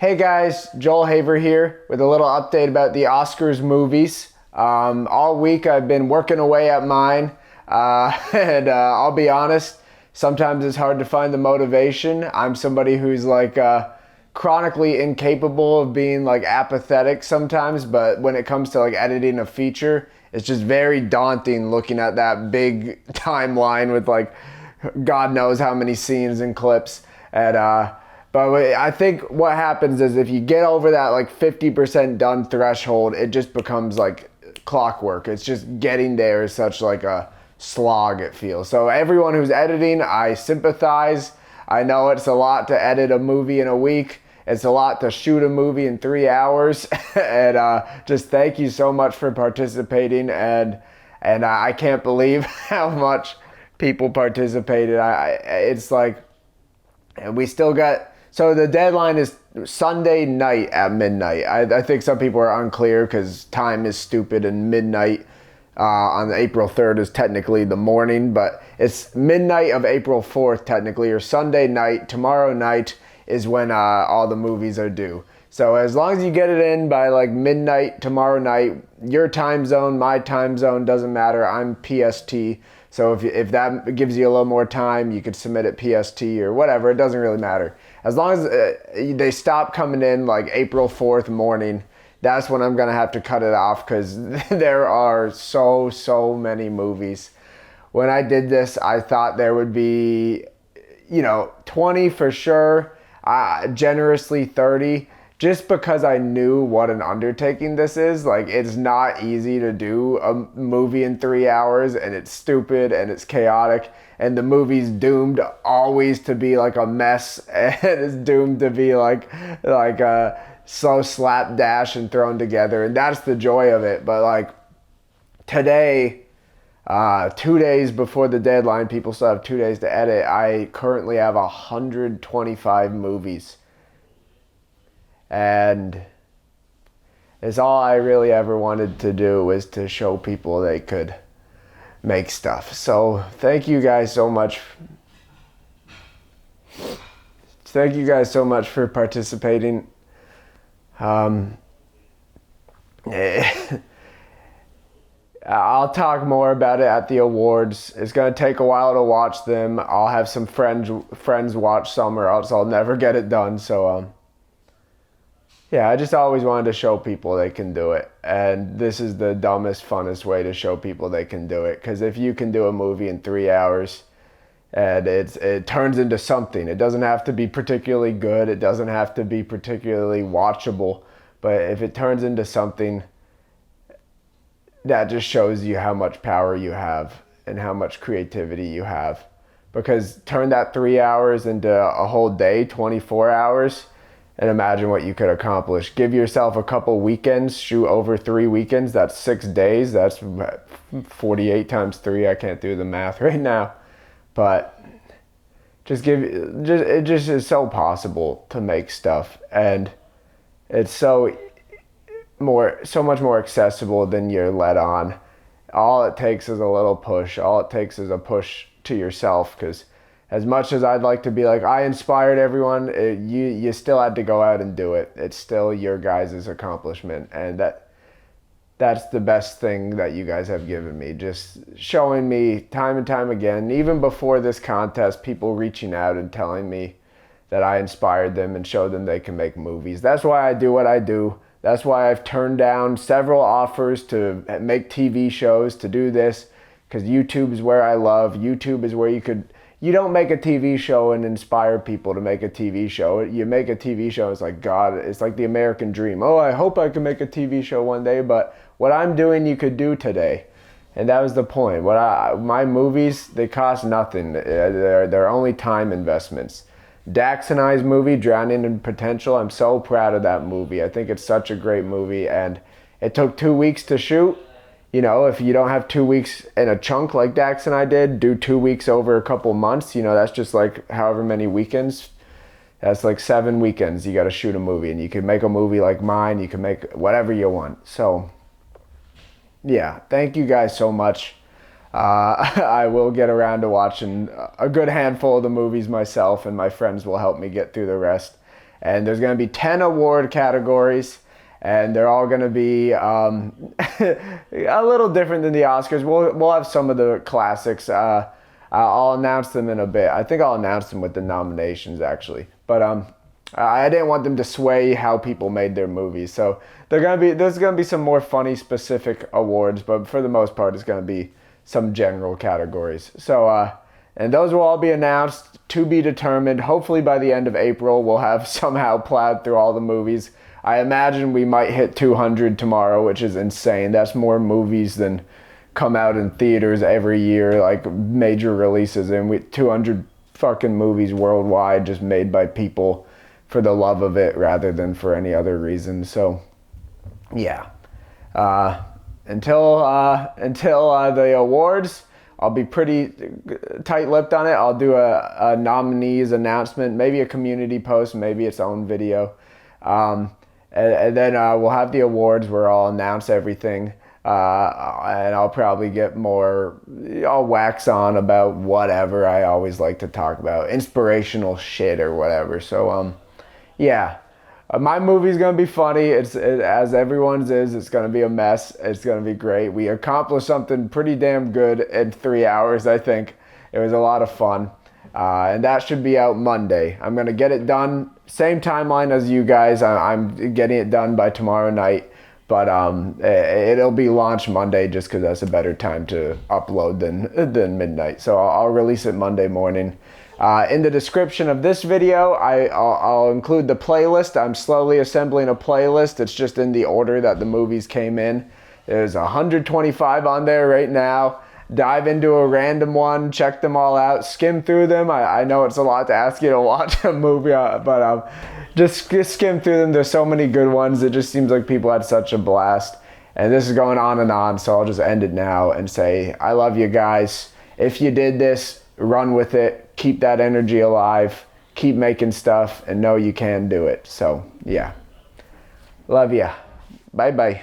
Hey guys, Joel Haver here with a little update about the Oscars movies. All week I've been working away at mine, and I'll be honest, sometimes it's hard to find the motivation. I'm somebody who's chronically incapable of being like apathetic sometimes, but when it comes to like editing a feature, it's just very daunting looking at that big timeline with like God knows how many scenes and clips. But I think what happens is if you get over that like 50% done threshold, it just becomes like clockwork. It's just getting there is such like a slog, it feels. So everyone who's editing, I sympathize. I know it's a lot to edit a movie in a week. It's a lot to shoot a movie in 3 hours. And just thank you so much for participating. And I can't believe how much people participated. It's like, and we still got. So the deadline is Sunday night at midnight. I think some people are unclear because time is stupid and midnight on April 3rd is technically the morning, but it's midnight of April 4th technically, or Sunday night. Tomorrow night is when all the movies are due. So as long as you get it in by like midnight tomorrow night, your time zone, my time zone, doesn't matter. I'm PST. So if that gives you a little more time, you could submit it PST or whatever. It doesn't really matter. As long as they stop coming in like April 4th morning, that's when I'm going to have to cut it off because there are so many movies. When I did this, I thought there would be, 20 for sure, generously 30. Just because I knew what an undertaking this is. Like, it's not easy to do a movie in 3 hours, and it's stupid and it's chaotic, and the movie's doomed always to be like a mess, and it's doomed to be like so slapdash and thrown together, and that's the joy of it. But like today, 2 days before the deadline, people still have 2 days to edit. I currently have 125 movies. And it's all I really ever wanted to do was to show people they could make stuff. So thank you guys so much. Thank you guys so much for participating. I'll talk more about it at the awards. It's going to take a while to watch them. I'll have some friends watch some, or else I'll never get it done. So yeah, I just always wanted to show people they can do it. And this is the dumbest, funnest way to show people they can do it. Because if you can do a movie in 3 hours and it turns into something, it doesn't have to be particularly good. It doesn't have to be particularly watchable. But if it turns into something, that just shows you how much power you have and how much creativity you have. Because turn that 3 hours into a whole day, 24 hours, and imagine what you could accomplish. Give yourself a couple weekends, shoot over 3 weekends. That's 6 days. That's 48 times 3. I can't do the math right now. But it just is so possible to make stuff. And it's so much more accessible than you're led on. All it takes is a little push. All it takes is a push to yourself, because as much as I'd like to be like, I inspired everyone, you still had to go out and do it. It's still your guys' accomplishment. And that's the best thing that you guys have given me. Just showing me time and time again, even before this contest, people reaching out and telling me that I inspired them and showed them they can make movies. That's why I do what I do. That's why I've turned down several offers to make TV shows, to do this, because YouTube is where I love. YouTube is where you don't make a TV show and inspire people to make a TV show. You make a TV show, it's like, God, it's like the American dream. Oh, I hope I can make a TV show one day, but what I'm doing, you could do today. And that was the point. My movies, they cost nothing. They're only time investments. Dax and I's movie, Drowning in Potential, I'm so proud of that movie. I think it's such a great movie, and it took 2 weeks to shoot. If you don't have 2 weeks in a chunk like Dax and I did, do 2 weeks over a couple months, that's just like however many weekends. That's like 7 weekends you got to shoot a movie, and you can make a movie like mine. You can make whatever you want. So, yeah, thank you guys so much. I will get around to watching a good handful of the movies myself, and my friends will help me get through the rest. And there's going to be 10 award categories, and they're all going to be a little different than the Oscars. We'll have some of the classics. I'll announce them in a bit. I think I'll announce them with the nominations, actually. But I didn't want them to sway how people made their movies. So there's gonna be some more funny specific awards, but for the most part, it's gonna be some general categories. So and those will all be announced, to be determined. Hopefully by the end of April, we'll have somehow plowed through all the movies. I imagine we might hit 200 tomorrow, which is insane. That's more movies than come out in theaters every year, like major releases, and 200 fucking movies worldwide just made by people for the love of it rather than for any other reason. So yeah, until the awards, I'll be pretty tight-lipped on it. I'll do a nominees announcement, maybe a community post, maybe its own video, and then we'll have the awards where I'll announce everything. And I'll probably get I'll wax on about whatever I always like to talk about, inspirational shit or whatever. So, yeah, my movie's gonna be funny. As everyone's is. It's gonna be a mess. It's gonna be great. We accomplished something pretty damn good in 3 hours, I think. It was a lot of fun. And that should be out Monday. I'm gonna get it done, same timeline as you guys. I'm getting it done by tomorrow night. But it'll be launched Monday just because that's a better time to upload than midnight. So I'll release it Monday morning. In the description of this video, I'll include the playlist. I'm slowly assembling a playlist. It's just in the order that the movies came in. There's 125 on there right now. Dive into a random one, check them all out, skim through them. I know it's a lot to ask you to watch a movie, but just skim through them. There's so many good ones. It just seems like people had such a blast. And this is going on and on, so I'll just end it now and say, I love you guys. If you did this, run with it. Keep that energy alive. Keep making stuff and know you can do it. So, yeah. Love ya. Bye-bye.